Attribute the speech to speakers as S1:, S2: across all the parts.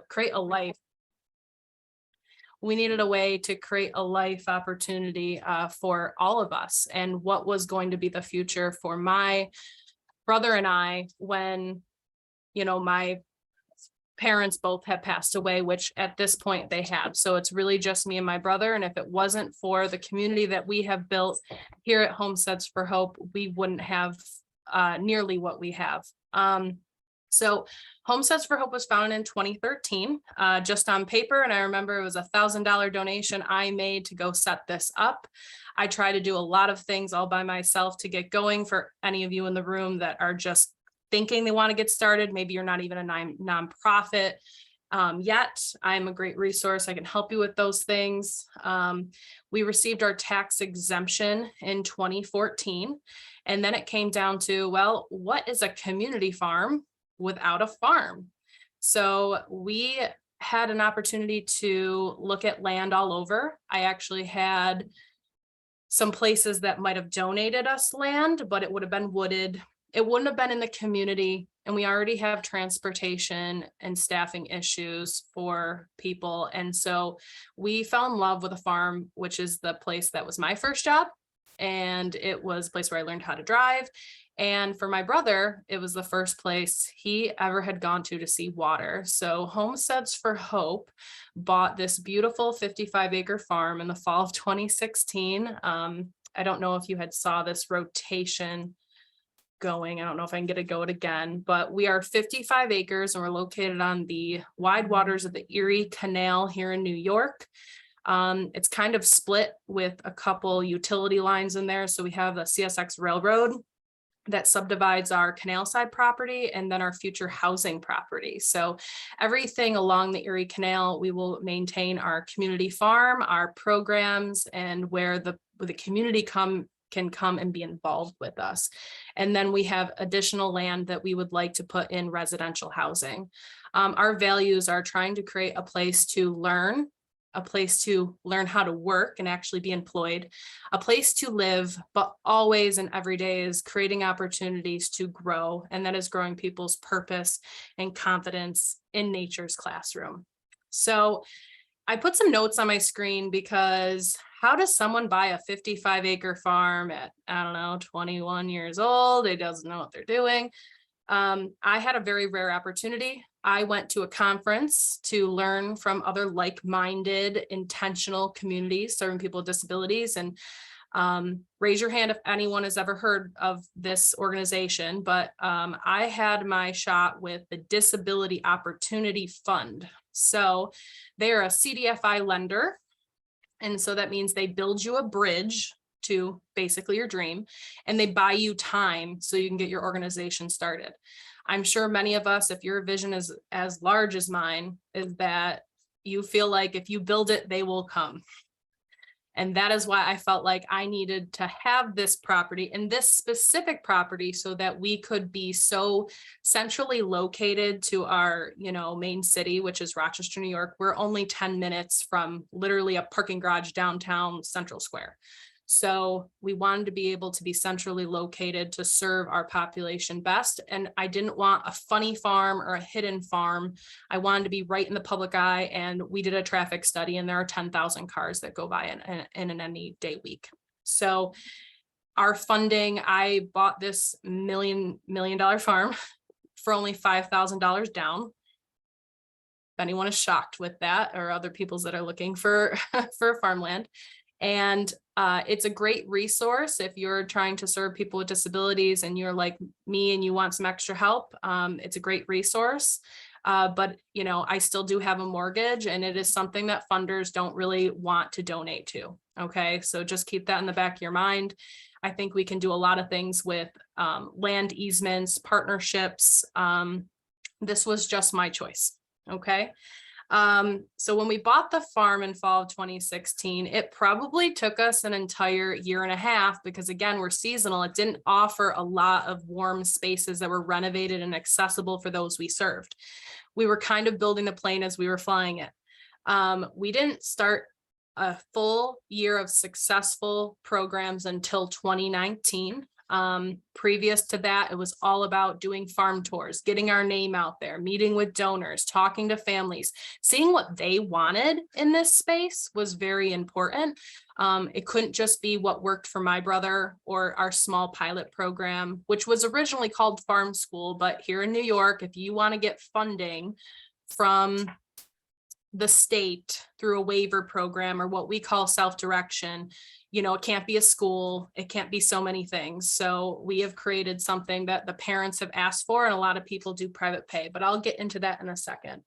S1: create a life. We needed a way to create a life opportunity for all of us, and what was going to be the future for my brother and I when, my parents both had passed away, which at this point they have. So it's really just me and my brother. And if it wasn't for the community that we have built here at Homesteads for Hope, we wouldn't have nearly what we have. So Homesteads for Hope was founded in 2013, just on paper. And I remember it was $1,000 donation I made to go set this up. I try to do a lot of things all by myself to get going. For any of you in the room that are just thinking they want to get started, maybe you're not even a nonprofit yet, I'm a great resource. I can help you with those things. We received our tax exemption in 2014. And then it came down to, well, what is a community farm without a farm? So we had an opportunity to look at land all over. I actually had some places that might have donated us land, but it would have been wooded. It wouldn't have been in the community. And we already have transportation and staffing issues for people. And so we fell in love with a farm, which is the place that was my first job. And it was a place where I learned how to drive. And for my brother, it was the first place he ever had gone to see water. So Homesteads for Hope bought this beautiful 55-acre farm in the fall of 2016. I don't know if you had saw this rotation going. I don't know if I can get it going again, but we are 55 acres and we're located on the wide waters of the Erie Canal here in New York. It's kind of split with a couple utility lines in there. So we have the CSX Railroad that subdivides our canal side property and then our future housing property. So everything along the Erie Canal, we will maintain our community farm, our programs, and where the community can come and be involved with us. And then we have additional land that we would like to put in residential housing. Our values are trying to create a place to learn how to work and actually be employed, a place to live, but always and every day is creating opportunities to grow. And that is growing people's purpose and confidence in nature's classroom. So I put some notes on my screen because how does someone buy a 55-acre farm at, 21 years old? It doesn't know what they're doing. I had a very rare opportunity. I went to a conference to learn from other like-minded, intentional communities serving people with disabilities. And raise your hand if anyone has ever heard of this organization. But I had my shot with the Disability Opportunity Fund. So they're a CDFI lender. And so that means they build you a bridge to basically your dream, and they buy you time so you can get your organization started. I'm sure many of us, if your vision is as large as mine, is that you feel like if you build it, they will come. And that is why I felt like I needed to have this property and this specific property so that we could be so centrally located to our, main city, which is Rochester, New York. We're only 10 minutes from literally a parking garage downtown Central Square. So we wanted to be able to be centrally located to serve our population best. And I didn't want a funny farm or a hidden farm. I wanted to be right in the public eye. And we did a traffic study, and there are 10,000 cars that go by in an any day week. So our funding, I bought this $1 million farm for only $5,000 down. If anyone is shocked with that, or other people's that are looking for farmland. And it's a great resource if you're trying to serve people with disabilities and you're like me and you want some extra help. It's a great resource. But, I still do have a mortgage, and it is something that funders don't really want to donate to. Okay, so just keep that in the back of your mind. I think we can do a lot of things with land easements, partnerships. This was just my choice. Okay. So when we bought the farm in fall of 2016, it probably took us an entire year and a half because, again, we're seasonal. It didn't offer a lot of warm spaces that were renovated and accessible for those we served. We were kind of building the plane as we were flying it. We didn't start a full year of successful programs until 2019. Previous to that, it was all about doing farm tours, getting our name out there, meeting with donors, talking to families, seeing what they wanted in this space was very important. It couldn't just be what worked for my brother or our small pilot program, which was originally called Farm School. But here in New York, if you want to get funding from the state through a waiver program or what we call self-direction, you know, it can't be a school, it can't be so many things. So we have created something that the parents have asked for, and a lot of people do private pay, but I'll get into that in a second.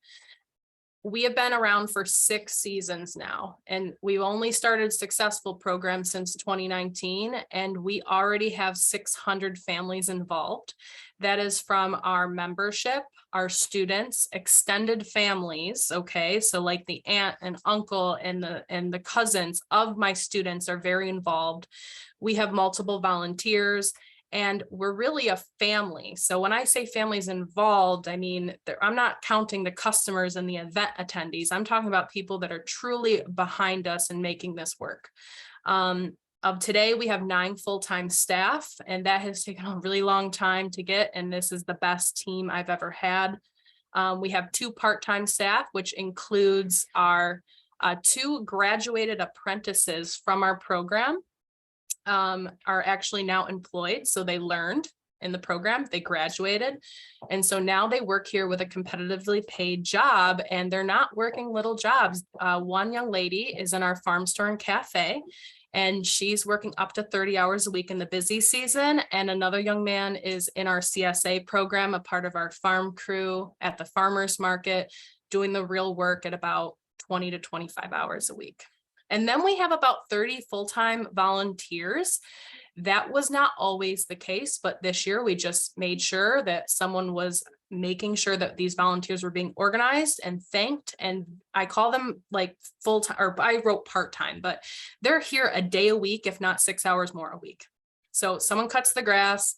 S1: We have been around for 6 seasons now, and we've only started successful programs since 2019, and we already have 600 families involved. That is from our membership, our students, extended families. Okay, so like the aunt and uncle and the cousins of my students are very involved. We have multiple volunteers, and we're really a family. So when I say families involved, I mean, I'm not counting the customers and the event attendees. I'm talking about people that are truly behind us and making this work. Of today, we have 9 full-time staff, and that has taken a really long time to get, and this is the best team I've ever had. We have 2 part-time staff, which includes our 2 graduated apprentices from our program. Are actually now employed. So they learned in the program, they graduated. And so now they work here with a competitively paid job, and they're not working little jobs. One young lady is in our farm store and cafe, and she's working up to 30 hours a week in the busy season. And another young man is in our CSA program, a part of our farm crew at the farmers market, doing the real work at about 20 to 25 hours a week. And then we have about 30 full-time volunteers. That was not always the case, but this year we just made sure that someone was making sure that these volunteers were being organized and thanked. And I call them like full-time, or I wrote part-time, but they're here a day a week, if not 6 hours more a week. So someone cuts the grass.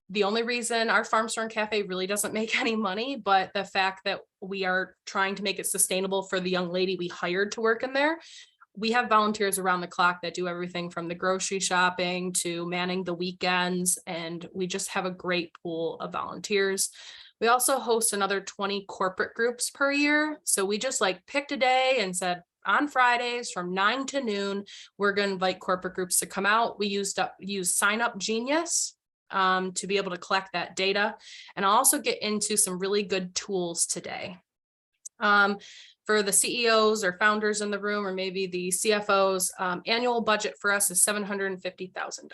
S1: The only reason our farm store and cafe really doesn't make any money, but the fact that we are trying to make it sustainable for the young lady we hired to work in there. We have volunteers around the clock that do everything from the grocery shopping to manning the weekends, and we just have a great pool of volunteers. We also host another 20 corporate groups per year. So we just like picked a day and said on Fridays from 9 to noon, we're going to invite corporate groups to come out. We use Sign Up Genius to be able to collect that data. And I'll also get into some really good tools today. For the CEOs or founders in the room, or maybe the CFOs, annual budget for us is $750,000.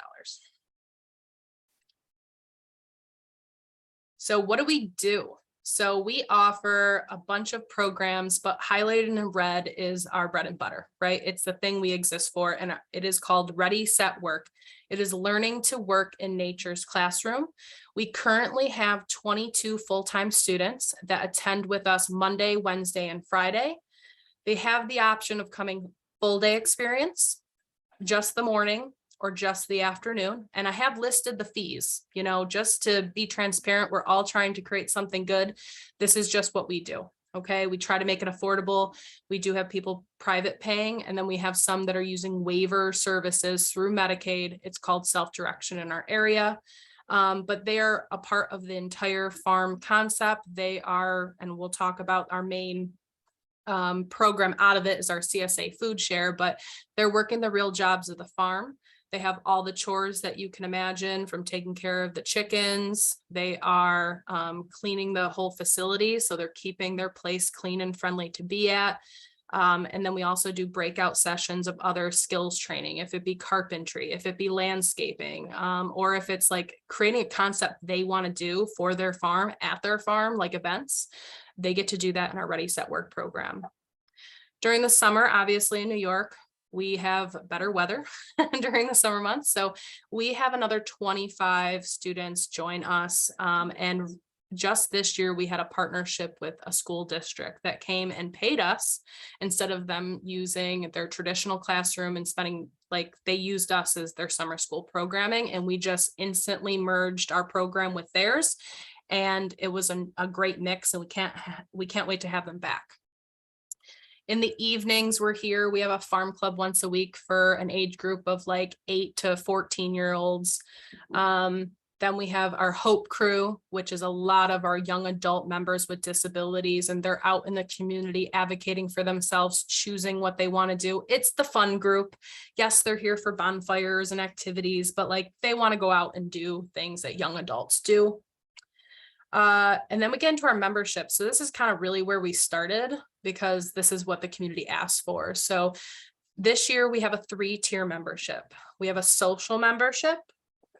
S1: So what do we do? So we offer a bunch of programs, but highlighted in red is our bread and butter, right? It's the thing we exist for, and it is called Ready, Set, Work. It is learning to work in nature's classroom. We currently have 22 full-time students that attend with us Monday, Wednesday, and Friday. They have the option of coming full day experience, just the morning, or just the afternoon. And I have listed the fees, you know, just to be transparent. We're all trying to create something good. This is just what we do. Okay. We try to make it affordable. We do have people private paying, and then we have some that are using waiver services through Medicaid. It's called self-direction in our area. But they're a part of the entire farm concept. They are, and we'll talk about our main program out of it is our CSA food share, but they're working the real jobs of the farm. They have all the chores that you can imagine, from taking care of the chickens. They are cleaning the whole facility, so they're keeping their place clean and friendly to be at. And then we also do breakout sessions of other skills training, if it be carpentry, if it be landscaping, or if it's like creating a concept they want to do for their farm, at their farm, like events. They get to do that in our Ready, Set, Work program. During the summer, obviously in New York, we have better weather during the summer months. So we have another 25 students join us. And just this year, we had a partnership with a school district that came and paid us instead of them using their traditional classroom and spending, like, they used us as their summer school programming. And we just instantly merged our program with theirs. And it was a great mix, and we can't wait to have them back. In the evenings, we're here. We have a farm club once a week for an age group of like 8 to 14-year-olds. Then we have our Hope Crew, which is a lot of our young adult members with disabilities, and they're out in the community advocating for themselves, choosing what they want to do. It's the fun group. Yes, they're here for bonfires and activities, but like they want to go out and do things that young adults do. And then we get into our membership. So this is kind of really where we started because this is what the community asked for. So this year we have a 3-tier membership. We have a social membership,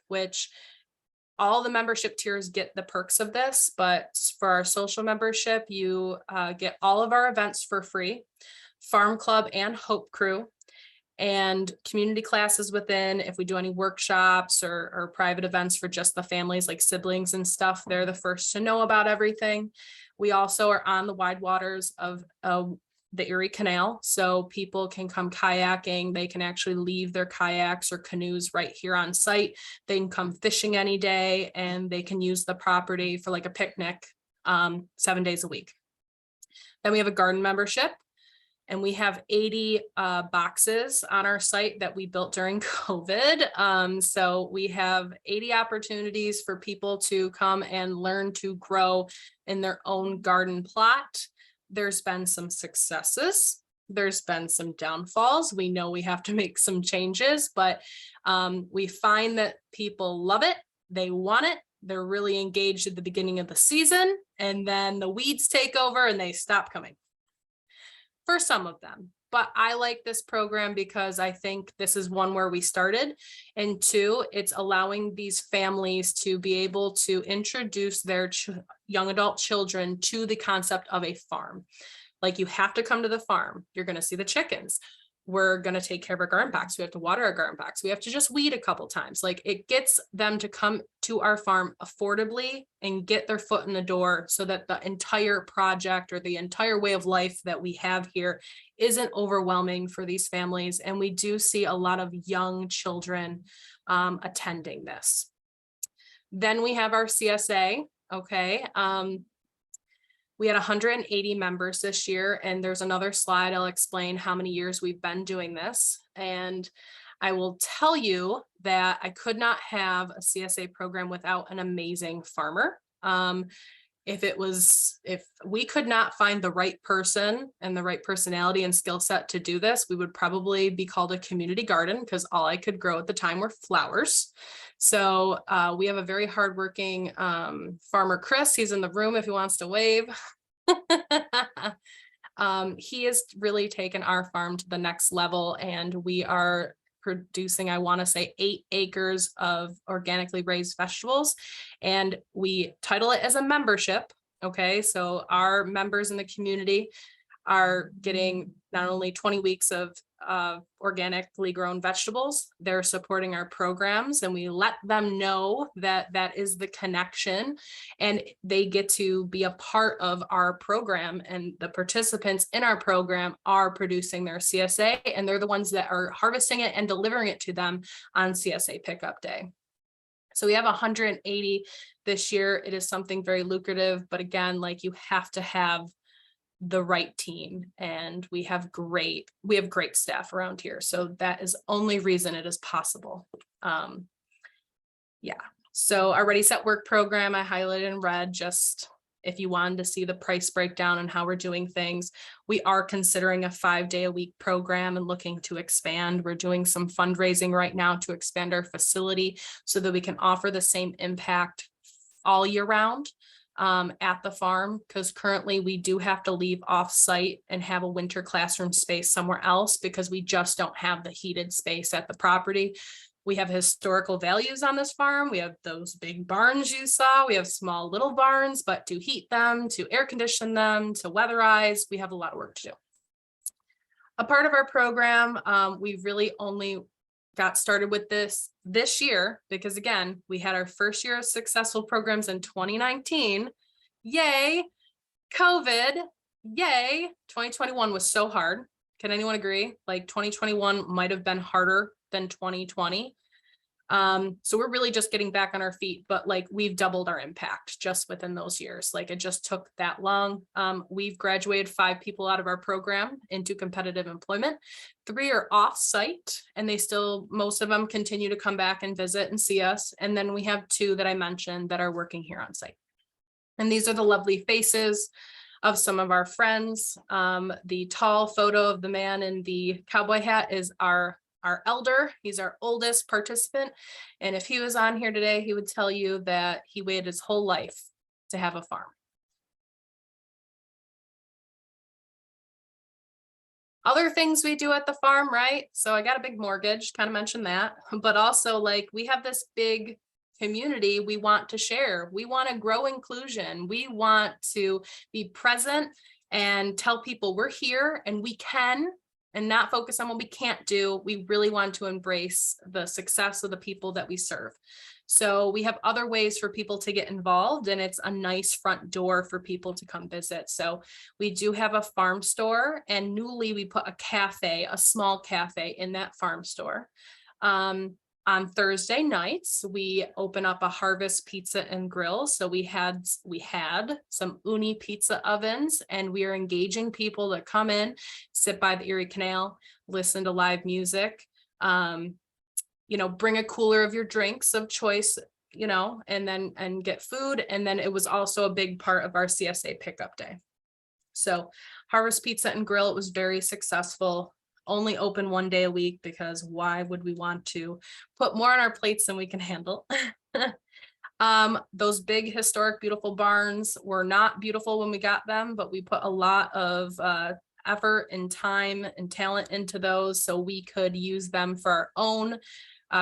S1: which all the membership tiers get the perks of this, but for our social membership, you get all of our events for free, Farm Club and Hope Crew, and community classes within. If we do any workshops or private events for just the families, like siblings and stuff, they're the first to know about everything. We also are on the wide waters of the Erie Canal, so people can come kayaking. They can actually leave their kayaks or canoes right here on site. They can come fishing any day, and they can use the property for like a picnic 7 days a week. Then we have a garden membership, and we have 80 boxes on our site that we built during COVID. So we have 80 opportunities for people to come and learn to grow in their own garden plot. There's been some successes. There's been some downfalls. We know we have to make some changes, but we find that people love it. They want it. They're really engaged at the beginning of the season, and then the weeds take over and they stop coming. For some of them. But I like this program because I think this is one where we started, and 2, it's allowing these families to be able to introduce their young adult children to the concept of a farm. Like, you have to come to the farm. You're going to see the chickens. We're going to take care of our garden packs. We have to water our garden packs. We have to just weed a couple times. Like, it gets them to come to our farm affordably and get their foot in the door so that the entire project or the entire way of life that we have here isn't overwhelming for these families. And we do see a lot of young children attending this. Then we have our CSA. Okay. We had 180 members this year, and there's another slide. I'll explain how many years we've been doing this. And I will tell you that I could not have a CSA program without an amazing farmer. If we could not find the right person and the right personality and skill set to do this, we would probably be called a community garden, because all I could grow at the time were flowers. So we have a very hardworking farmer, Chris. He's in the room if he wants to wave. He has really taken our farm to the next level, and we are producing, I want to say, 8 acres of organically raised vegetables, and we title it as a membership. Okay, so our members in the community are getting not only 20 weeks of organically grown vegetables, they're supporting our programs, and we let them know that that is the connection, and they get to be a part of our program, and the participants in our program are producing their CSA, and they're the ones that are harvesting it and delivering it to them on CSA pickup day. So we have 180 this year. It is something very lucrative, but again, like, you have to have the right team, and we have great staff around here. So that is only reason it is possible. Yeah. So our Ready Set Work program, I highlighted in red, just if you wanted to see the price breakdown and how we're doing things. We are considering a 5-day-a-week program and looking to expand. We're doing some fundraising right now to expand our facility so that we can offer the same impact all year round at the farm, because currently we do have to leave off site and have a winter classroom space somewhere else because we just don't have the heated space at the property. We have historical values on this farm. We have those big barns you saw. We have small little barns, but to heat them, to air condition them, to weatherize, we have a lot of work to do. A part of our program, we really only got started with this year because, again, we had our first year of successful programs in 2019. Yay. COVID. Yay. 2021 was so hard. Can anyone agree? Like, 2021 might have been harder than 2020. So we're really just getting back on our feet, but like we've doubled our impact just within those years. Like it just took that long. We've graduated 5 people out of our program into competitive employment. 3 are off site and they still, most of them continue to come back and visit and see us. And then we have 2 that I mentioned that are working here on site. And these are the lovely faces of some of our friends. The tall photo of the man in the cowboy hat is our elder. He's our oldest participant. And if he was on here today, he would tell you that he waited his whole life to have a farm. Other things we do at the farm, right? So I got a big mortgage, kind of mentioned that, but also like we have this big community we want to share. We want to grow inclusion. We want to be present and tell people we're here and we can, and not focus on what we can't do. We really want to embrace the success of the people that we serve. So we have other ways for people to get involved, and it's a nice front door for people to come visit. So we do have a farm store, and newly we put a cafe, a small cafe in that farm store. On Thursday nights, we open up a Harvest Pizza and Grill. So we had some Uni pizza ovens, and we are engaging people to come in, sit by the Erie Canal, listen to live music, bring a cooler of your drinks of choice, and get food. And then it was also a big part of our CSA pickup day. So Harvest Pizza and Grill, it was very successful. Only open 1 day a week because why would we want to put more on our plates than we can handle? Those big, historic, beautiful barns were not beautiful when we got them, but we put a lot of effort and time and talent into those so we could use them for our own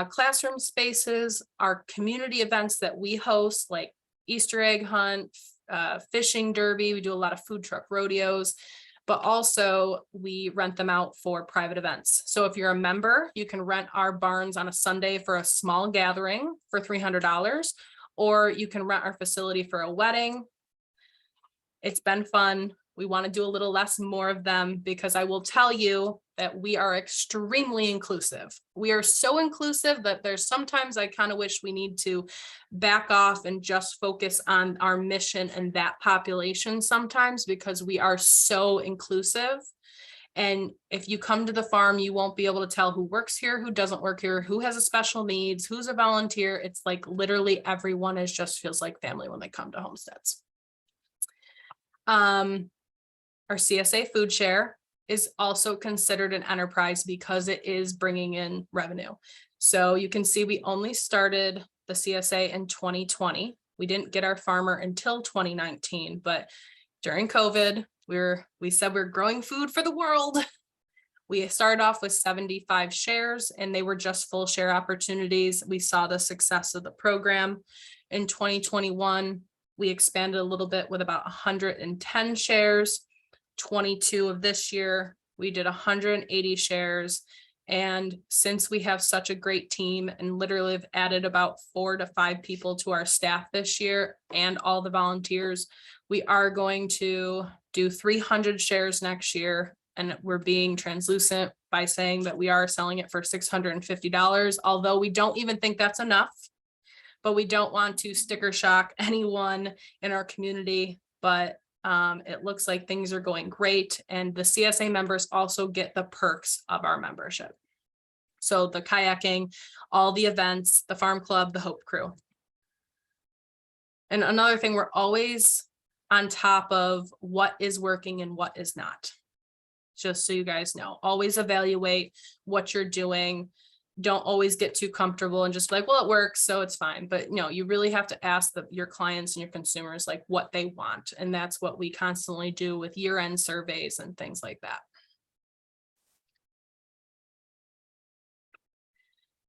S1: classroom spaces, our community events that we host, like Easter egg hunt, fishing derby. We do a lot of food truck rodeos, but also we rent them out for private events. So if you're a member, you can rent our barns on a Sunday for a small gathering for $300, or you can rent our facility for a wedding. It's been fun. We want to do a little less, more of them, because I will tell you that we are extremely inclusive. We are so inclusive that there's sometimes I kind of wish we need to back off and just focus on our mission and that population sometimes, because we are so inclusive. And if you come to the farm, you won't be able to tell who works here, who doesn't work here, who has a special needs, who's a volunteer. It's like literally everyone just feels like family when they come to Homesteads. Our CSA food share is also considered an enterprise because it is bringing in revenue. So you can see we only started the CSA in 2020. We didn't get our farmer until 2019, but during COVID, we said we're growing food for the world. We started off with 75 shares and they were just full share opportunities. We saw the success of the program. In 2021, we expanded a little bit with about 110 shares. 22 of this year, we did 180 shares. And since we have such a great team and literally have added about 4 to 5 people to our staff this year and all the volunteers, we are going to do 300 shares next year. And we're being translucent by saying that we are selling it for $650, although we don't even think that's enough, but we don't want to sticker shock anyone in our community. But it looks like things are going great. And the CSA members also get the perks of our membership. So the kayaking, all the events, the farm club, the Hope Crew. And another thing, we're always on top of what is working and what is not. Just so you guys know, always evaluate what you're doing. Don't always get too comfortable and just be like, well, it works, so it's fine. But no, you really have to ask your clients and your consumers like what they want. And that's what we constantly do with year-end surveys and things like that.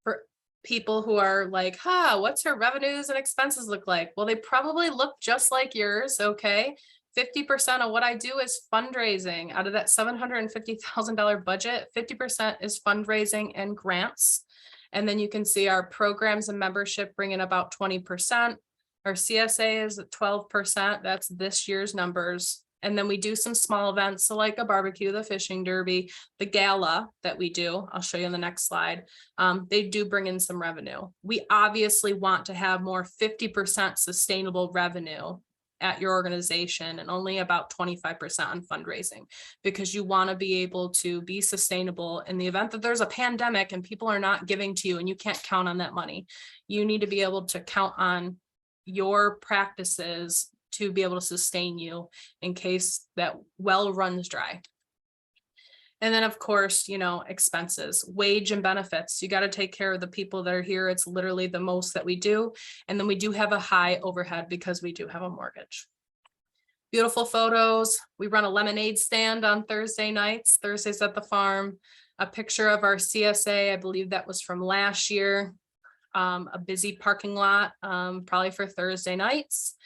S1: For people who are like, what's her revenues and expenses look like? Well, they probably look just like yours, okay? 50% of what I do is fundraising. Out of that $750,000 budget, 50% is fundraising and grants. And then you can see our programs and membership bring in about 20%. Our CSA is at 12%. That's this year's numbers. And then we do some small events, so like a barbecue, the fishing derby, the gala that we do, I'll show you on the next slide. They do bring in some revenue. We obviously want to have more 50% sustainable revenue at your organization and only about 25% on fundraising, because you want to be able to be sustainable in the event that there's a pandemic and people are not giving to you and you can't count on that money. You need to be able to count on your practices to be able to sustain you in case that well runs dry. And then, of course, you know, expenses, wage and benefits. You got to take care of the people that are here. It's literally the most that we do. And then we do have a high overhead because we do have a mortgage. Beautiful photos. We run a lemonade stand on Thursday nights, Thursdays at the farm. A picture of our CSA, I believe that was from last year. A busy parking lot, probably for Thursday nights.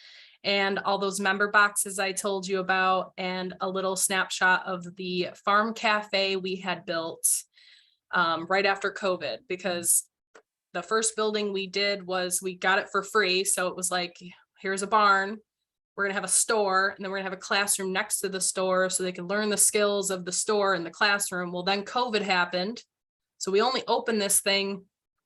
S1: And all those member boxes I told you about, and a little snapshot of the farm cafe we had built right after COVID, because the first building we did was we got it for free. So it was like, here's a barn, we're gonna have a store, and then we're gonna have a classroom next to the store so they can learn the skills of the store in the classroom. Well, then COVID happened. So we only opened this thing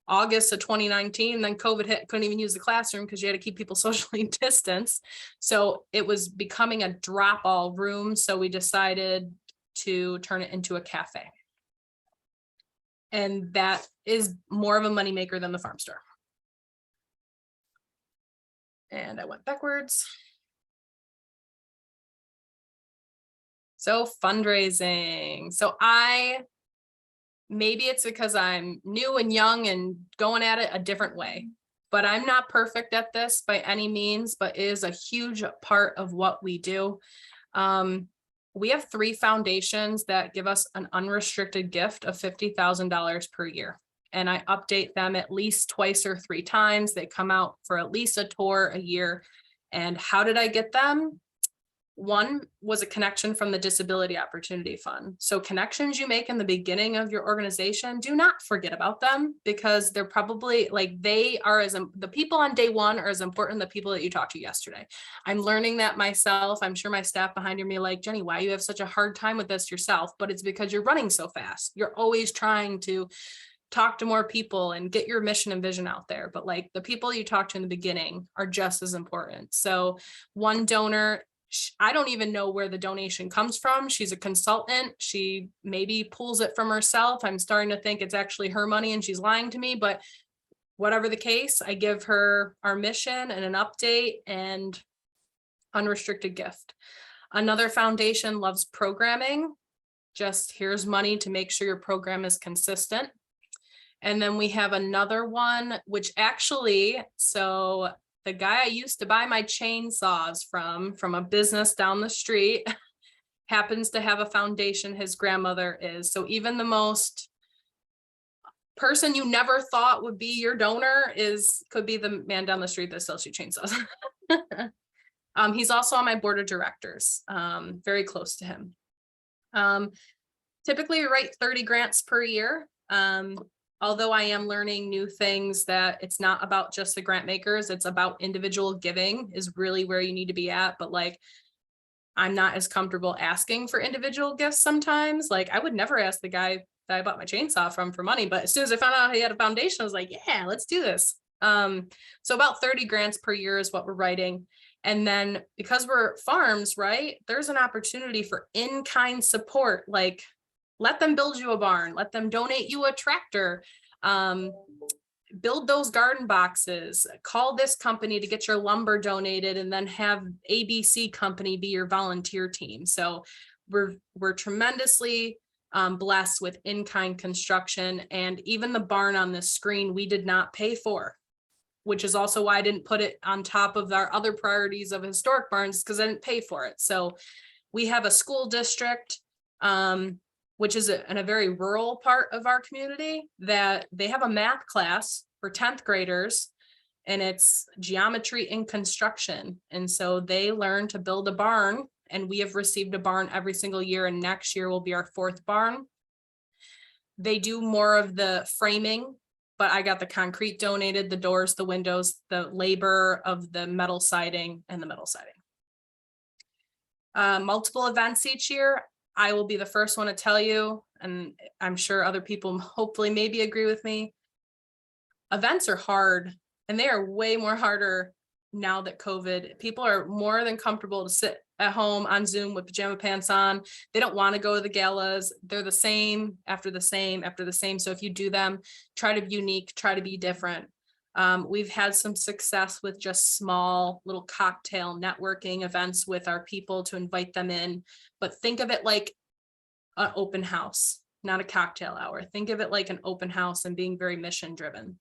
S1: August of 2019, then COVID hit, couldn't even use the classroom because you had to keep people socially distanced. So it was becoming a drop all room. So we decided to turn it into a cafe. And that is more of a moneymaker than the farm store. And I went backwards. So fundraising. So maybe it's because I'm new and young and going at it a different way, but I'm not perfect at this by any means, but it is a huge part of what we do. We have 3 foundations that give us an unrestricted gift of $50,000 per year. And I update them at least twice or 3 times. They come out for at least a tour a year. And how did I get them? One was a connection from the Disability Opportunity Fund. So connections you make in the beginning of your organization, do not forget about them, because they're probably like, they are as the people on day one are as important as the people that you talked to yesterday. I'm learning that myself. I'm sure my staff behind me are like, Jenny, why you have such a hard time with this yourself? But it's because you're running so fast. You're always trying to talk to more people and get your mission and vision out there. But like the people you talk to in the beginning are just as important. So one donor, I don't even know where the donation comes from. She's a consultant. She maybe pulls it from herself. I'm starting to think it's actually her money and she's lying to me, but whatever the case, I give her our mission and an update and unrestricted gift. Another foundation loves programming. Just here's money to make sure your program is consistent. And then we have another one, which actually, so the guy I used to buy my chainsaws from a business down the street happens to have a foundation his grandmother is. So even the most person you never thought would be your donor could be the man down the street that sells you chainsaws. He's also on my board of directors, very close to him. Typically we write 30 grants per year. Although I am learning new things, that it's not about just the grant makers, it's about individual giving is really where you need to be at. But like, I'm not as comfortable asking for individual gifts sometimes. Like I would never ask the guy that I bought my chainsaw from for money, but as soon as I found out he had a foundation, I was like, yeah, let's do this. So about 30 grants per year is what we're writing. And then because we're farms, right, there's an opportunity for in-kind support, like let them build you a barn, let them donate you a tractor, build those garden boxes, call this company to get your lumber donated, and then have ABC company be your volunteer team. So we're tremendously blessed with in-kind construction. And even the barn on this screen, we did not pay for, which is also why I didn't put it on top of our other priorities of historic barns, because I didn't pay for it. So we have a school district, which is in a very rural part of our community, that they have a math class for 10th graders, and it's geometry in construction. And so they learn to build a barn, and we have received a barn every single year, and next year will be our 4th barn. They do more of the framing, but I got the concrete donated, the doors, the windows, the labor of the metal siding and the metal siding. Multiple events each year. I will be the first one to tell you, and I'm sure other people hopefully maybe agree with me. Events are hard, and they are way more harder now that COVID. People are more than comfortable to sit at home on Zoom with pajama pants on. They don't want to go to the galas. They're the same after the same after the same. So if you do them, try to be unique, try to be different. We've had some success with just small little cocktail networking events with our people to invite them in, but think of it like an open house, not a cocktail hour. Think of it like an open house and being very mission driven.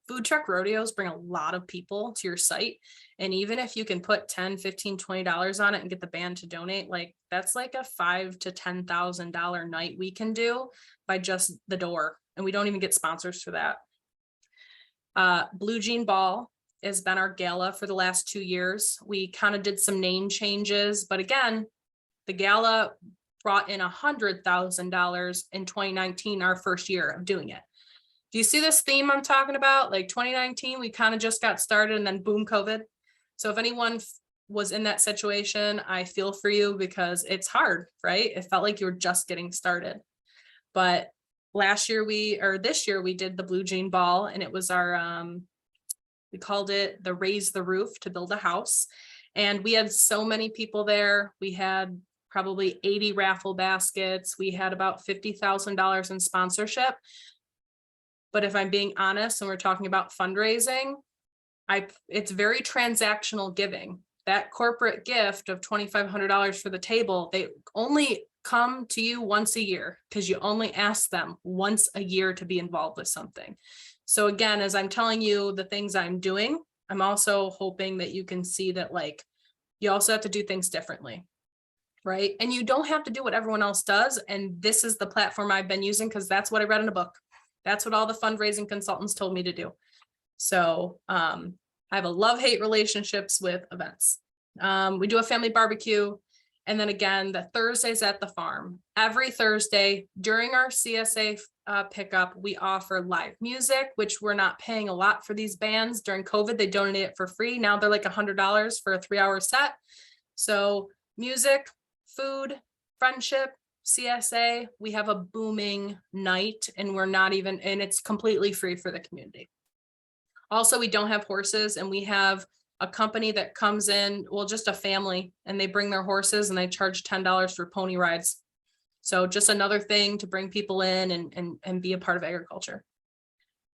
S1: Food truck rodeos bring a lot of people to your site. And even if you can put $10, $15, $20 on it and get the band to donate, like that's like a $5,000 to $10,000 night we can do by just the door. And we don't even get sponsors for that. Blue Jean Ball has been our gala for the last 2 years. We kind of did some name changes, but again, the gala brought in $100,000 in 2019, our first year of doing it. Do you see this theme I'm talking about? Like 2019, we kind of just got started and then boom, COVID. So if anyone was in that situation, I feel for you because it's hard, right? It felt like you were just getting started. But this year we did the Blue Jean Ball, and it was our, we called it the Raise the Roof to Build a House. And we had so many people there. We had probably 80 raffle baskets. We had about $50,000 in sponsorship. But if I'm being honest, and we're talking about fundraising, it's very transactional giving. That corporate gift of $2,500 for the table, they only come to you once a year because you only ask them once a year to be involved with something. So again, as I'm telling you the things I'm doing, I'm also hoping that you can see that like you also have to do things differently, right? And you don't have to do what everyone else does. And this is the platform I've been using because that's what I read in a book. That's what all the fundraising consultants told me to do. So I have a love-hate relationships with events. We do a family barbecue. And then again, the Thursdays at the farm. Every Thursday during our CSA pickup, we offer live music, which we're not paying a lot for these bands. During COVID, they donated it for free. Now they're like $100 for a 3-hour set. So music, food, friendship, CSA, we have a booming night, and it's completely free for the community. Also, we don't have horses, and we have a company that comes in, well, just a family, and they bring their horses and they charge $10 for pony rides. So just another thing to bring people in and be a part of agriculture.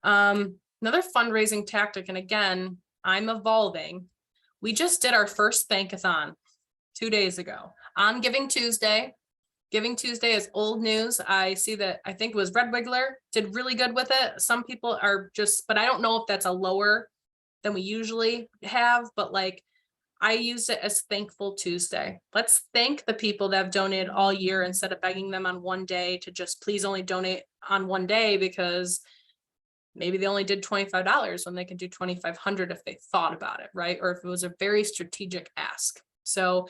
S1: Another fundraising tactic, and again, I'm evolving. We just did our first thankathon 2 days ago on Giving Tuesday. Giving Tuesday is old news. I see that, I think it was Red Wiggler did really good with it. Some people are just, but I don't know if that's a lower than we usually have, but like I use it as Thankful Tuesday. Let's thank the people that have donated all year instead of begging them on one day to just please only donate on one day, because maybe they only did $25 when they can do $2,500 if they thought about it, right? Or if it was a very strategic ask. So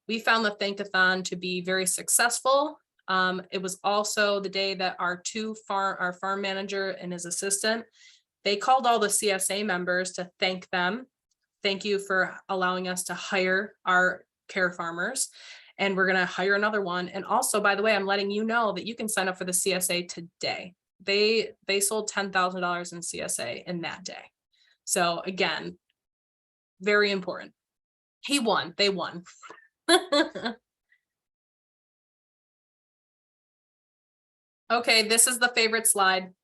S1: we found the Thankathon to be very successful. It was also the day that our farm manager and his assistant, they called all the CSA members to thank them. Thank you for allowing us to hire our care farmers. And we're going to hire another one. And also, by the way, I'm letting you know that you can sign up for the CSA today. They sold $10,000 in CSA in that day. So again, very important. They won. Okay, this is the favorite slide.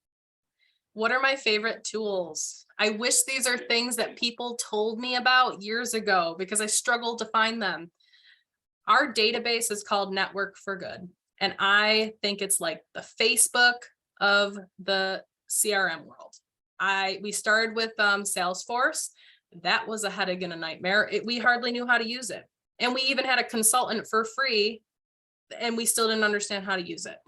S1: What are my favorite tools? I wish these are things that people told me about years ago because I struggled to find them. Our database is called Network for Good, and I think it's like the Facebook of the CRM world. We started with Salesforce. That was a headache and a nightmare. We hardly knew how to use it. And we even had a consultant for free, and we still didn't understand how to use it.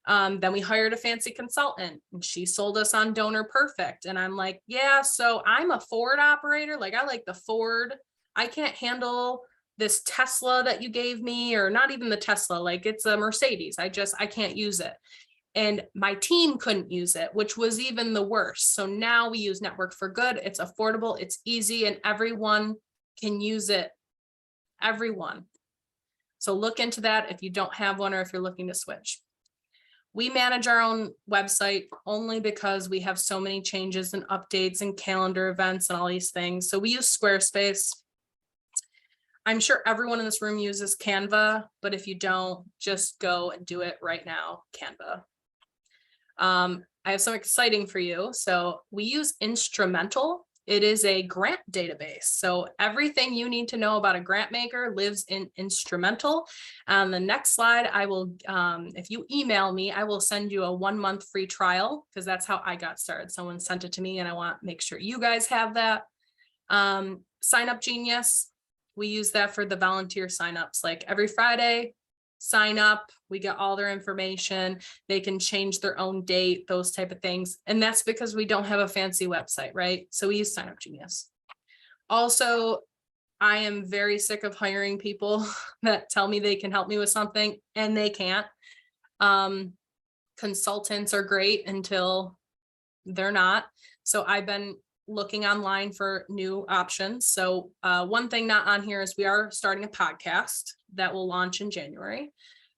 S1: Then we hired a fancy consultant, and she sold us on Donor Perfect. And I'm like, yeah, so I'm a Ford operator. Like, I like the Ford. I can't handle this Tesla that you gave me, or not even the Tesla, like it's a Mercedes. I can't use it. And my team couldn't use it, which was even the worst. So now we use Network for Good. It's affordable, it's easy, and everyone can use it. Everyone. So look into that if you don't have one or if you're looking to switch. We manage our own website only because we have so many changes and updates and calendar events and all these things. So we use Squarespace. I'm sure everyone in this room uses Canva, but if you don't, just go and do it right now, Canva. I have some exciting for you. So we use Instrumental. It is a grant database. So everything you need to know about a grant maker lives in Instrumental. On the next slide, I will, if you email me, I will send you a 1-month free trial because that's how I got started. Someone sent it to me and I want to make sure you guys have that. Sign Up Genius. We use that for the volunteer signups. Like every Friday, sign up, we get all their information, they can change their own date, those type of things. And that's because we don't have a fancy website, right? So we use Sign Up Genius. Also, I am very sick of hiring people that tell me they can help me with something and they can't. Consultants are great until they're not. So I've been looking online for new options. So one thing not on here is we are starting a podcast that will launch in January.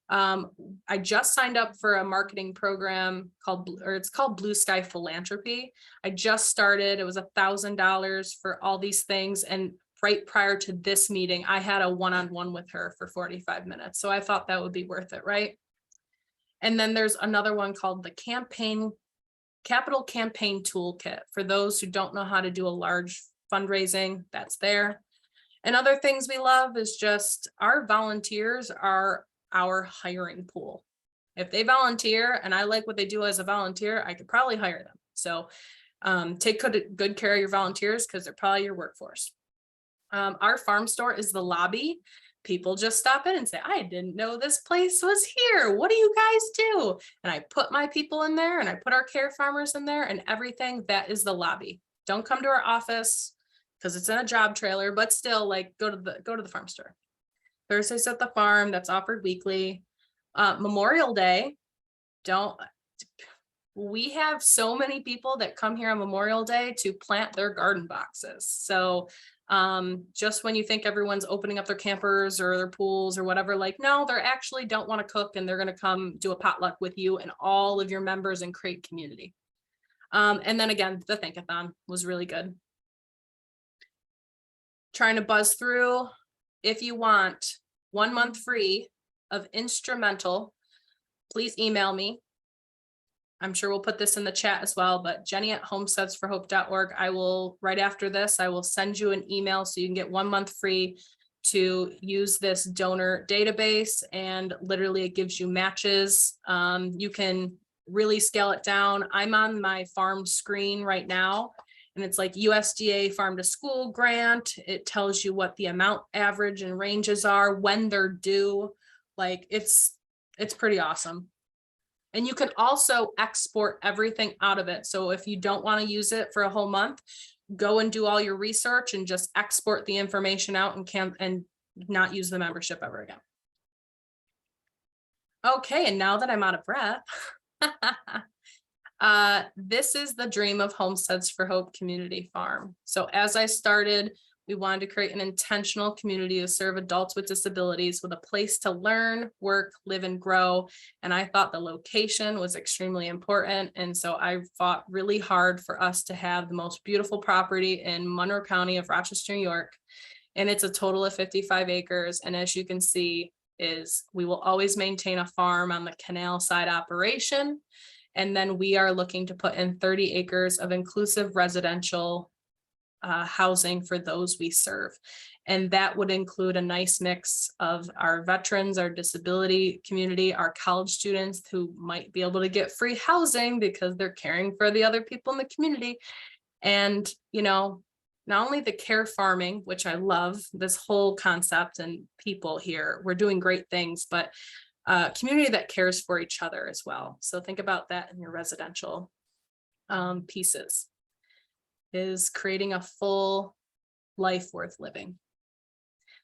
S1: I just signed up for a marketing program it's called Blue Sky Philanthropy. I just started, it was $1,000 for all these things. And right prior to this meeting, I had a one-on-one with her for 45 minutes. So I thought that would be worth it, right? And then there's another one called the Capital Campaign Toolkit. For those who don't know how to do a large fundraising, that's there. And other things we love is just our volunteers are our hiring pool. If they volunteer and I like what they do as a volunteer, I could probably hire them. So take good care of your volunteers because they're probably your workforce. Our farm store is the lobby. People just stop in and say, I didn't know this place was here. What do you guys do? And I put my people in there and I put our care farmers in there and everything. That is the lobby. Don't come to our office because it's in a job trailer, but still like go to the farm store. Thursdays at the farm, that's offered weekly. Memorial Day, we have so many people that come here on Memorial Day to plant their garden boxes. So just when you think everyone's opening up their campers or their pools or whatever, like, no, they actually don't want to cook and they're going to come do a potluck with you and all of your members and create community. And then again, the Thankathon was really good. Trying to buzz through. If you want 1 month free of Instrumental, please email me. I'm sure we'll put this in the chat as well, but Jenny@homesteadsforhope.org. I will, right after this, I will send you an email so you can get 1 month free to use this donor database, and literally it gives you matches. You can really scale it down. I'm on my farm screen right now, and it's like USDA farm to school grant. It tells you what the amount average and ranges are, when they're due. Like it's pretty awesome. And you can also export everything out of it. So if you don't want to use it for a whole month, go and do all your research and just export the information out and not use the membership ever again. Okay, and now that I'm out of breath, this is the dream of Homesteads for Hope Community Farm. So as I started, we wanted to create an intentional community to serve adults with disabilities with a place to learn, work, live, and grow. And I thought the location was extremely important. And so I fought really hard for us to have the most beautiful property in Monroe County of Rochester, New York. And it's a total of 55 acres. And as you can see, we will always maintain a farm on the canal side operation. And then we are looking to put in 30 acres of inclusive residential housing for those we serve. And that would include a nice mix of our veterans, our disability community, our college students who might be able to get free housing because they're caring for the other people in the community. And, you know, not only the care farming, which I love this whole concept, and people here, we're doing great things, but community that cares for each other as well. So think about that in your residential pieces. Is creating a full life worth living.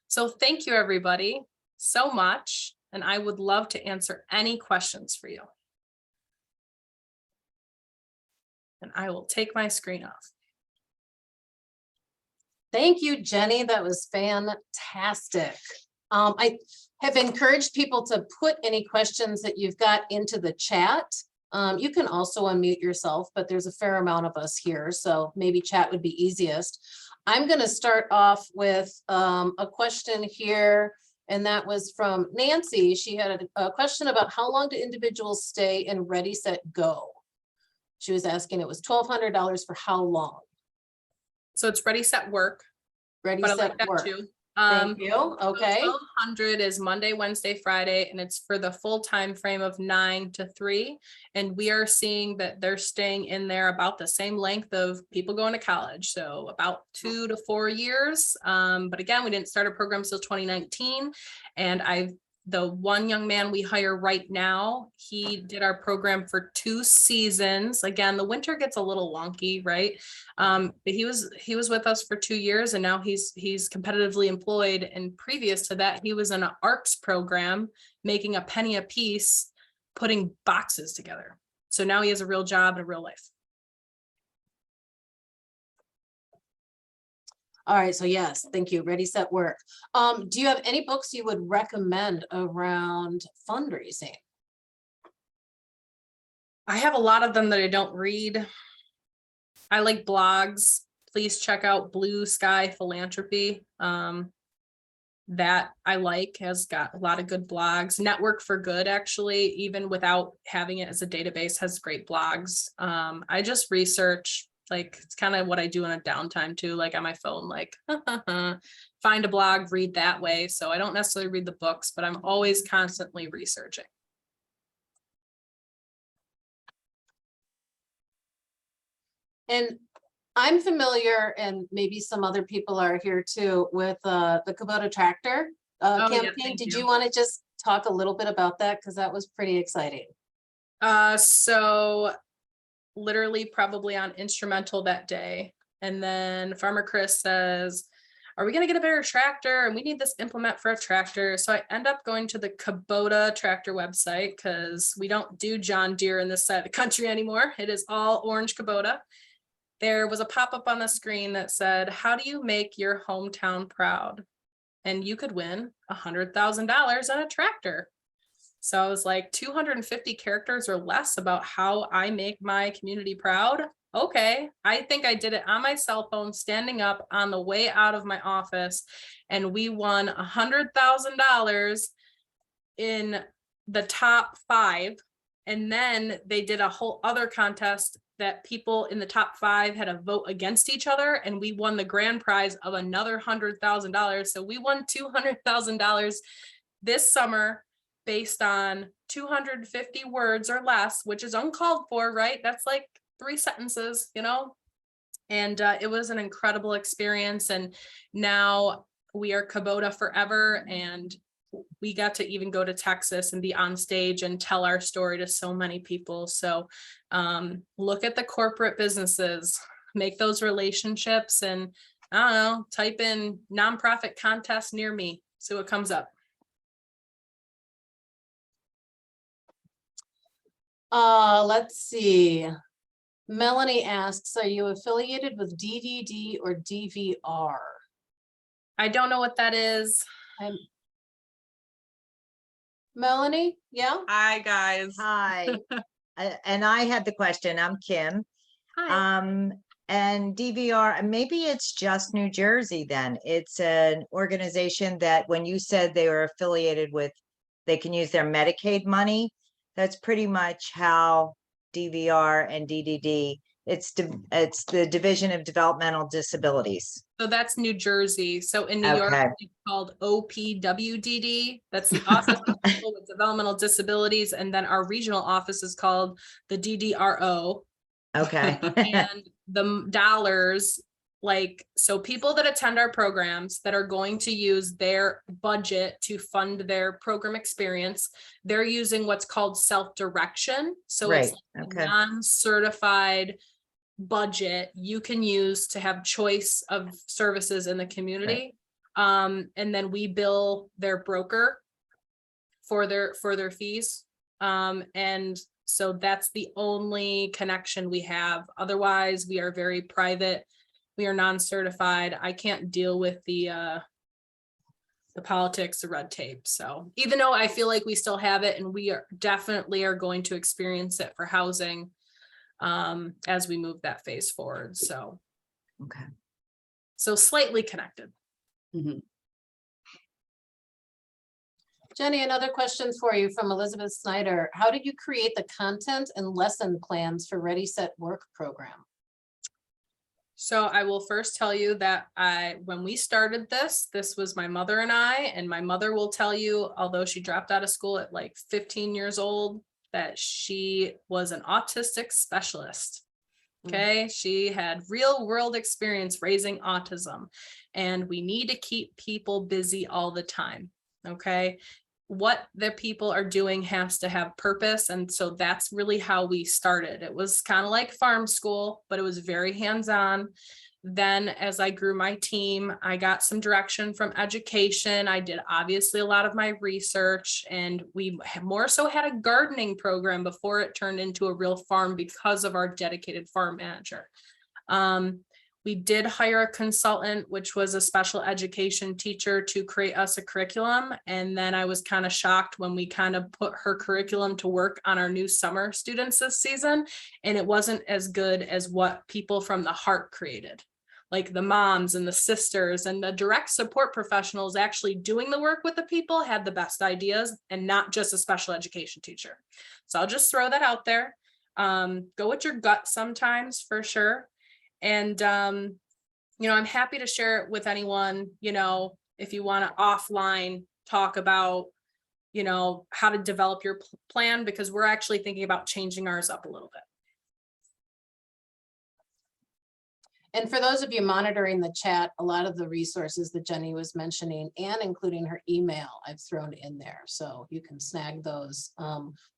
S1: So thank you everybody so much. And I would love to answer any questions for you. And I will take my screen off.
S2: Thank you, Jenny. That was fantastic. have encouraged people to put any questions that you've got into the chat. You can also unmute yourself, but there's a fair amount of us here, so maybe chat would be easiest. I'm going to start off with a question here, and that was from Nancy. She had a question about how long do individuals stay in Ready, Set, Go? She was asking, it was $1,200 for how long?
S1: So it's Ready, Set, Work.
S2: Ready,
S1: But I
S2: Set,
S1: like that
S2: Work.
S1: too.
S2: Thank you. Okay.
S1: 1,200 is Monday, Wednesday, Friday, and it's for the full time frame of 9 to 3. And we are seeing that they're staying in there about the same length of people going to college. So about 2 to 4 years. But again, we didn't start a program till 2019. And the one young man we hire right now, he did our program for 2 seasons. Again, the winter gets a little wonky, right? But he was with us for 2 years, and now he's competitively employed. And previous to that, he was in an ARCS program, making a penny a piece, putting boxes together. So now he has a real job and a real life.
S2: All right, so yes, thank you. Ready, Set, Work. Do you have any books you would recommend around fundraising?
S1: I have a lot of them that I don't read. I like blogs. Please check out Blue Sky Philanthropy. That I like, has got a lot of good blogs. Network for Good, actually, even without having it as a database, has great blogs. I just research, like, it's kind of what I do in a downtime too, like on my phone, like find a blog, read that way. So I don't necessarily read the books, but I'm always constantly researching.
S2: And I'm familiar, and maybe some other people are here too, with the Kubota tractor campaign. Did you want to just talk a little bit about that? Because that was pretty exciting.
S1: So literally probably on instrumental that day. And then Farmer Chris says, are we going to get a better tractor? And we need this implement for a tractor. So I end up going to the Kubota tractor website, because we don't do John Deere in this side of the country anymore. It is all orange Kubota. There was a pop-up on the screen that said, how do you make your hometown proud? And you could win $100,000 on a tractor. So I was like, 250 characters or less about how I make my community proud. Okay, I think I did it on my cell phone, standing up on the way out of my office, and we won $100,000 in the top 5. And then they did a whole other contest that people in the top 5 had a vote against each other, and we won the grand prize of another $100,000. So we won $200,000 this summer, based on 250 words or less, which is uncalled for, right? That's like 3 sentences, you know? And it was an incredible experience. And now we are Kubota forever. And we got to even go to Texas and be on stage and tell our story to so many people. So look at the corporate businesses, make those relationships, and I don't know, type in nonprofit contest near me, see what comes up.
S2: Let's see. Melanie asks, are you affiliated with DDD or DVR?
S1: I don't know what that is.
S2: Melanie, yeah?
S3: Hi, guys.
S4: Hi. And I had the question. I'm Kim.
S1: Hi.
S4: And DVR, maybe it's just New Jersey then. It's an organization that when you said they were affiliated with, they can use their Medicaid money. That's pretty much how DVR and DDD, it's the Division of Developmental Disabilities.
S1: So that's New Jersey. So in New York, it's called OPWDD. That's the Office of People with Developmental Disabilities. And then our regional office is called the DDRO.
S4: Okay.
S1: And the dollars, like, so people that attend our programs that are going to use their budget to fund their program experience, they're using what's called self-direction. So it's like a non-certified budget you can use to have choice of services in the community. And then we bill their broker for their fees. And so that's the only connection we have. Otherwise, we are very private. We are non-certified. I can't deal with the the politics, the red tape. So even though I feel like we still have it, and we are definitely are going to experience it for housing as we move that phase forward. So
S4: Okay.
S1: so slightly connected.
S2: Jenny, another question for you from Elizabeth Snyder. How did you create the content and lesson plans for Ready, Set, Work program?
S1: So I will first tell you that when we started this was my mother and my mother will tell you, although she dropped out of school at like 15 years old, that she was an autistic specialist. Okay. She had real world experience raising autism, and we need to keep people busy all the time. Okay. What the people are doing has to have purpose. And so that's really how we started. It was kind of like farm school, but it was very hands-on. Then as I grew my team, I got some direction from education. I did obviously a lot of my research, and we more so had a gardening program before it turned into a real farm because of our dedicated farm manager. We did hire a consultant, which was a special education teacher, to create us a curriculum. And then I was kind of shocked when we kind of put her curriculum to work on our new summer students this season. And it wasn't as good as what people from the heart created, like the moms and the sisters and the direct support professionals actually doing the work with the people had the best ideas, and not just a special education teacher. So I'll just throw that out there. Go with your gut sometimes, for sure. And, I'm happy to share it with anyone, if you want to offline talk about, how to develop your plan, because we're actually thinking about changing ours up a little bit.
S2: And for those of you monitoring the chat, a lot of the resources that Jenny was mentioning, and including her email, I've thrown in there, so you can snag those.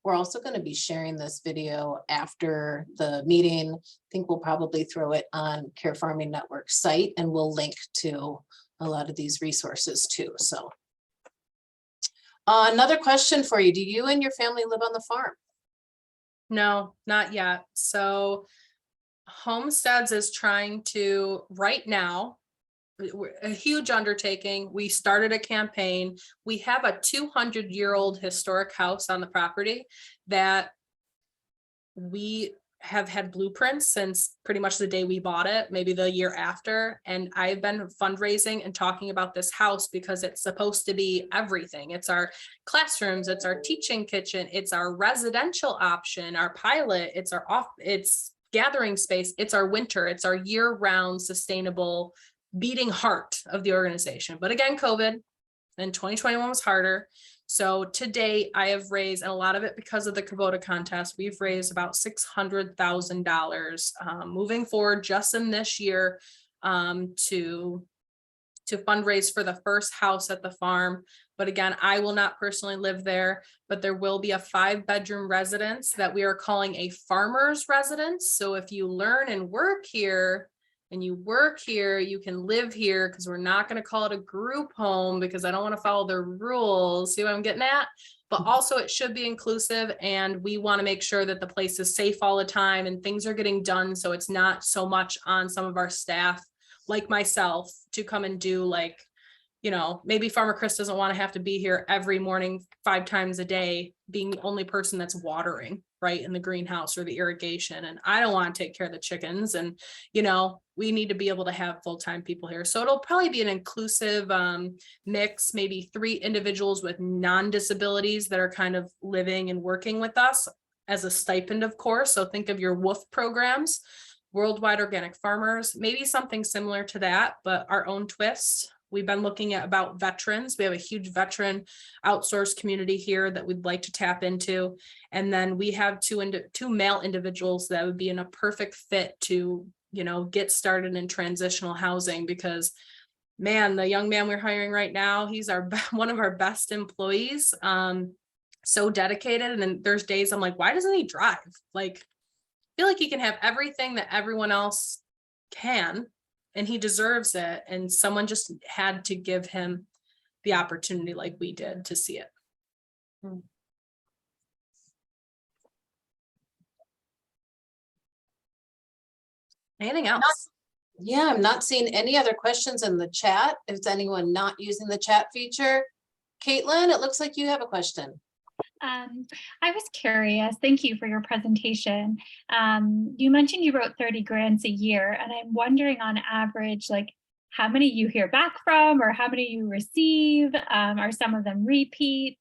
S2: We're also going to be sharing this video after the meeting. I think we'll probably throw it on Care Farming Network site, and we'll link to a lot of these resources too. So another question for you. Do you and your family live on the farm?
S1: No, not yet. So Homesteads is trying to, right now, a huge undertaking. We started a campaign. We have a 200-year-old historic house on the property that we have had blueprints since pretty much the day we bought it, maybe the year after. And I've been fundraising and talking about this house because it's supposed to be everything. It's our classrooms, it's our teaching kitchen, it's our residential option, our pilot, it's gathering space, it's our winter, it's our year-round sustainable beating heart of the organization. But again, COVID and 2021 was harder. So to date, I have raised, and a lot of it because of the Kubota contest, we've raised about $600,000 moving forward just in this year to fundraise for the first house at the farm. But again, I will not personally live there, but there will be a 5-bedroom residence that we are calling a farmer's residence. So if you learn and work here, and you work here, you can live here, because we're not going to call it a group home because I don't want to follow their rules. See what I'm getting at? But also it should be inclusive, and we want to make sure that the place is safe all the time and things are getting done. So it's not so much on some of our staff, like myself, to come and do maybe Farmer Chris doesn't want to have to be here every morning 5 times a day, being the only person that's watering, right, in the greenhouse or the irrigation. And I don't want to take care of the chickens. And, we need to be able to have full-time people here. So it'll probably be an inclusive mix, maybe 3 individuals with non-disabilities that are kind of living and working with us as a stipend, of course. So think of your WOOF programs, Worldwide Organic Farmers, maybe something similar to that, but our own twist. We've been looking at about veterans. We have a huge veteran outsourced community here that we'd like to tap into. And then we have two male individuals that would be in a perfect fit to, get started in transitional housing, because man, the young man we're hiring right now, he's one of our best employees. So dedicated. And then there's days I'm like, why doesn't he drive? Like, I feel like he can have everything that everyone else can, and he deserves it. And someone just had to give him the opportunity, like we did, to see it. Anything else?
S2: Yeah, I'm not seeing any other questions in the chat. Is anyone not using the chat feature? Caitlin, it looks like you have a question.
S3: I was curious, thank you for your presentation. You mentioned you wrote 30 grants a year, and I'm wondering on average, like how many you hear back from or how many you receive? Are some of them repeats?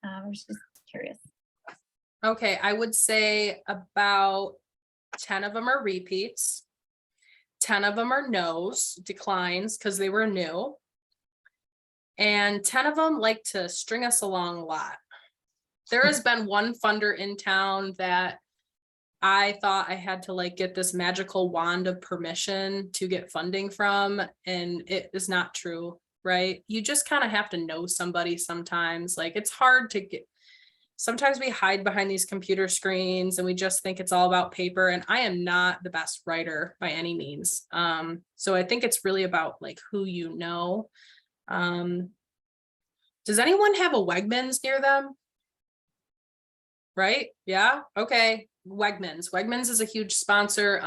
S3: I was just curious.
S1: Okay, I would say about 10 of them are repeats. 10 of them are no's, declines, because they were new. And 10 of them like to string us along a lot. There has been one funder in town that I thought I had to like get this magical wand of permission to get funding from, and it is not true, right? You just kind of have to know somebody sometimes. Like it's hard to get, sometimes we hide behind these computer screens and we just think it's all about paper, and I am not the best writer by any means. So I think it's really about like who you know. Does anyone have a Wegmans near them? Right? Yeah. Okay. Wegmans is a huge sponsor.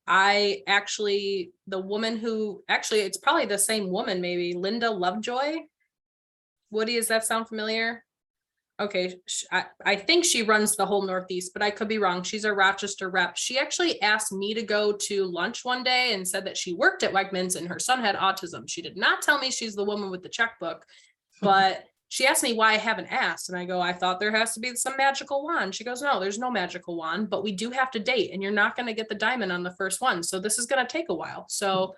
S1: I actually, the woman who actually, it's probably the same woman, maybe Linda Lovejoy. Woody, does that sound familiar? Okay. I think she runs the whole Northeast, but I could be wrong. She's a Rochester rep. She actually asked me to go to lunch one day and said that she worked at Wegmans and her son had autism. She did not tell me she's the woman with the checkbook, but she asked me why I haven't asked. And I go, I thought there has to be some magical wand. She goes, no, there's no magical wand, but we do have to date and you're not going to get the diamond on the first one. So this is going to take a while. So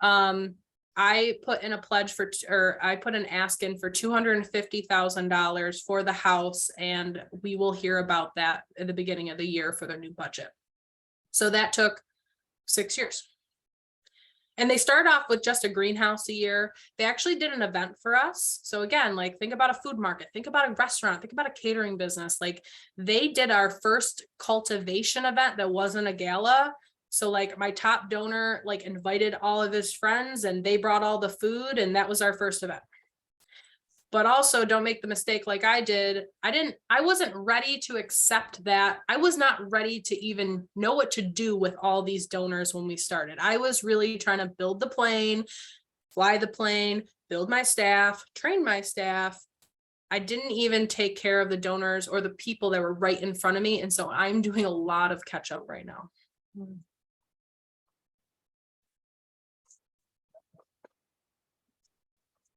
S1: I put in a pledge for, or I put an ask in for $250,000 for the house. And we will hear about that at the beginning of the year for their new budget. So that took 6 years. And they started off with just a greenhouse a year. They actually did an event for us. So again, like think about a food market, think about a restaurant, think about a catering business. Like they did our first cultivation event that wasn't a gala. So like my top donor like invited all of his friends and they brought all the food and that was our first event. But also don't make the mistake like I did. I wasn't ready to accept that. I was not ready to even know what to do with all these donors when we started. I was really trying to build the plane, fly the plane, build my staff, train my staff. I didn't even take care of the donors or the people that were right in front of me. And so I'm doing a lot of catch up right now.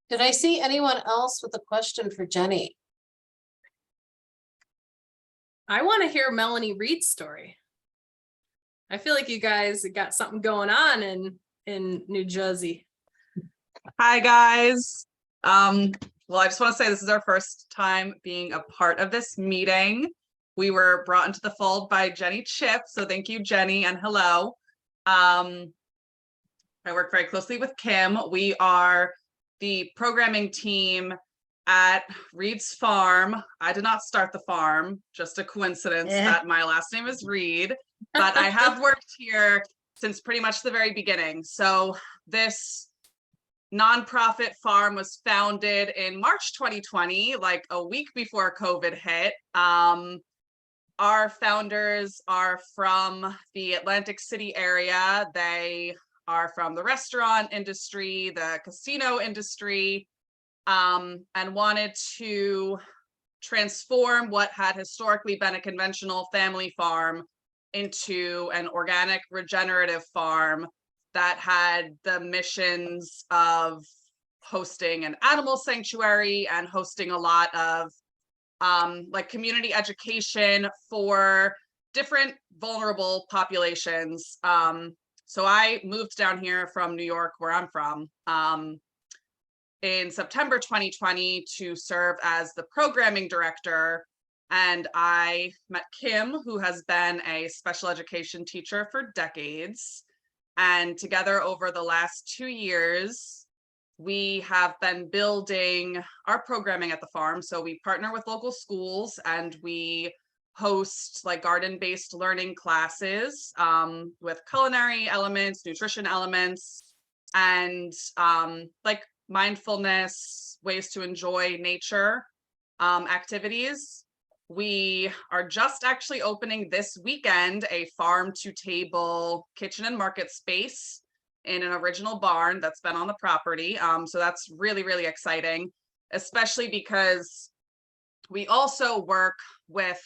S2: Did I see anyone else with a question for Jenny?
S1: I want to hear Melanie Reed's story. I feel like you guys got something going on in New Jersey.
S5: Hi, guys. Well, I just want to say this is our first time being a part of this meeting. We were brought into the fold by Jenny Chip, so thank you, Jenny, and hello. I work very closely with Kim. We are the programming team at Reed's Farm. I did not start the farm, just a coincidence that my last name is Reed, but I have worked here since pretty much the very beginning. So this nonprofit farm was founded in March 2020, like a week before COVID hit. Our founders are from the Atlantic City area. They are from the restaurant industry, the casino industry, and wanted to transform what had historically been a conventional family farm into an organic regenerative farm that had the missions of hosting an animal sanctuary and hosting a lot of like community education for different vulnerable populations. So I moved down here from New York, where I'm from, in September 2020 to serve as the programming director. And I met Kim, who has been a special education teacher for decades. And together over the last 2 years, we have been building our programming at the farm. So we partner with local schools and we host like garden-based learning classes with culinary elements, nutrition elements, and like mindfulness, ways to enjoy nature activities. We are just actually opening this weekend a farm to table kitchen and market space in an original barn that's been on the property. So that's really, really exciting, especially because we also work with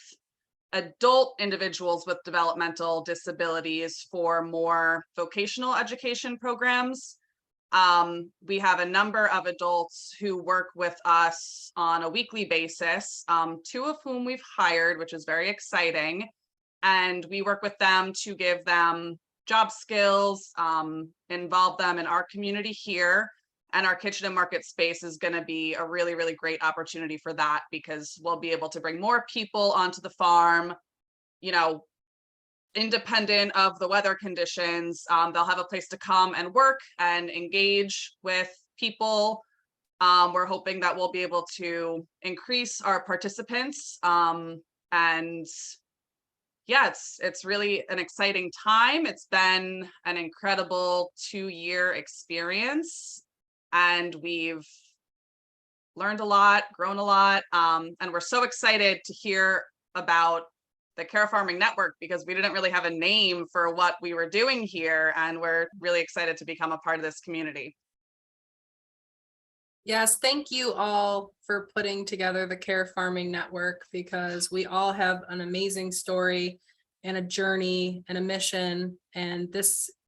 S5: adult individuals with developmental disabilities for more vocational education programs. We have a number of adults who work with us on a weekly basis, 2 of whom we've hired, which is very exciting. And we work with them to give them job skills, involve them in our community here. And our kitchen and market space is going to be a really, really great opportunity for that, because we'll be able to bring more people onto the farm, you know, independent of the weather conditions. They'll have a place to come and work and engage with people. We're hoping that we'll be able to increase our participants. And yeah, it's really an exciting time. It's been an incredible 2-year experience, and we've learned a lot, grown a lot. And we're so excited to hear about the Care Farming Network, because we didn't really have a name for what we were doing here, and we're really excited to become a part of this community.
S1: Yes, thank you all for putting together the Care Farming Network, because we all have an amazing story and a journey and a mission. And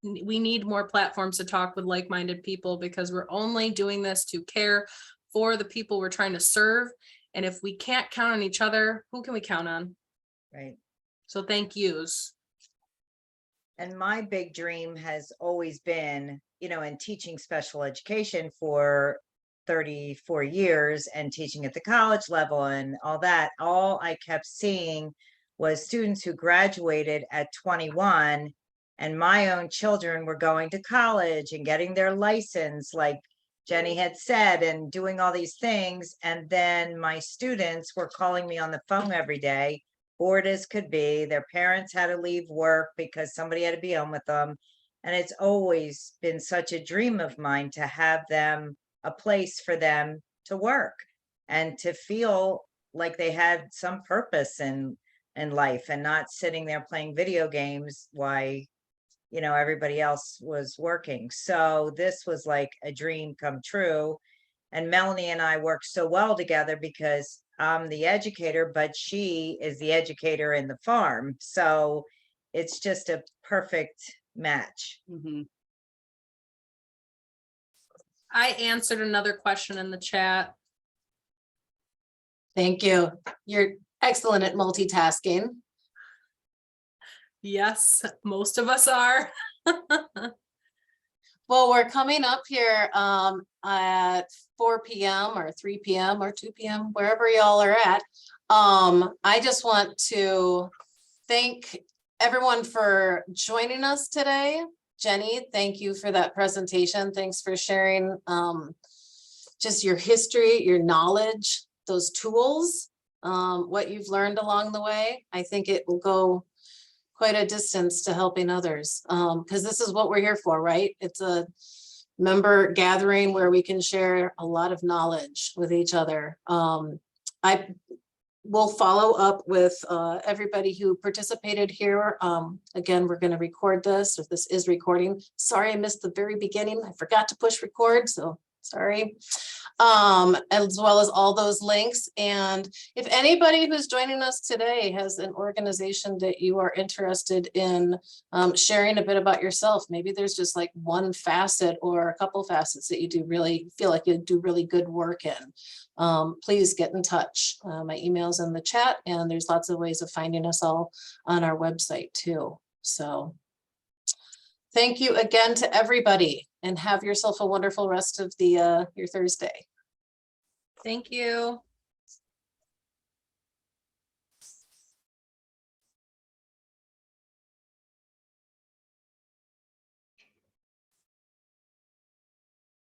S1: we need more platforms to talk with like-minded people, because we're only doing this to care for the people we're trying to serve. And if we can't count on each other, who can we count on?
S4: Right.
S1: So thank yous.
S4: And my big dream has always been, you know, in teaching special education for 34 years and teaching at the college level and all that, all I kept seeing was students who graduated at 21, and my own children were going to college and getting their license, like Jenny had said, and doing all these things. And then my students were calling me on the phone every day, bored as could be. Their parents had to leave work because somebody had to be home with them. And it's always been such a dream of mine to have them, a place for them to work and to feel like they had some purpose in life, and not sitting there playing video games while, you know, everybody else was working. So this was like a dream come true. And Melanie and I work so well together, because I'm the educator, but she is the educator in the farm. So it's just a perfect match.
S5: Mm-hmm.
S1: I answered another question in the chat.
S2: Thank you. You're excellent at multitasking.
S1: Yes, most of us are.
S2: Well, we're coming up here at 4 p.m. or 3 p.m. or 2 p.m., wherever y'all are at. I just want to thank everyone for joining us today. Jenny, thank you for that presentation. Thanks for sharing just your history, your knowledge, those tools, what you've learned along the way. I think it will go quite a distance to helping others, because this is what we're here for, right? It's a member gathering where we can share a lot of knowledge with each other. I will follow up with everybody who participated here. Again, we're going to record this, if this is recording. Sorry, I missed the very beginning. I forgot to push record, so sorry. As well as all those links. And if anybody who's joining us today has an organization that you are interested in sharing a bit about yourself, maybe there's just like one facet or a couple facets that you do really feel like you do really good work in, please get in touch. My email's in the chat, and there's lots of ways of finding us all on our website too. So thank you again to everybody, and have yourself a wonderful rest of the your Thursday.
S1: Thank you.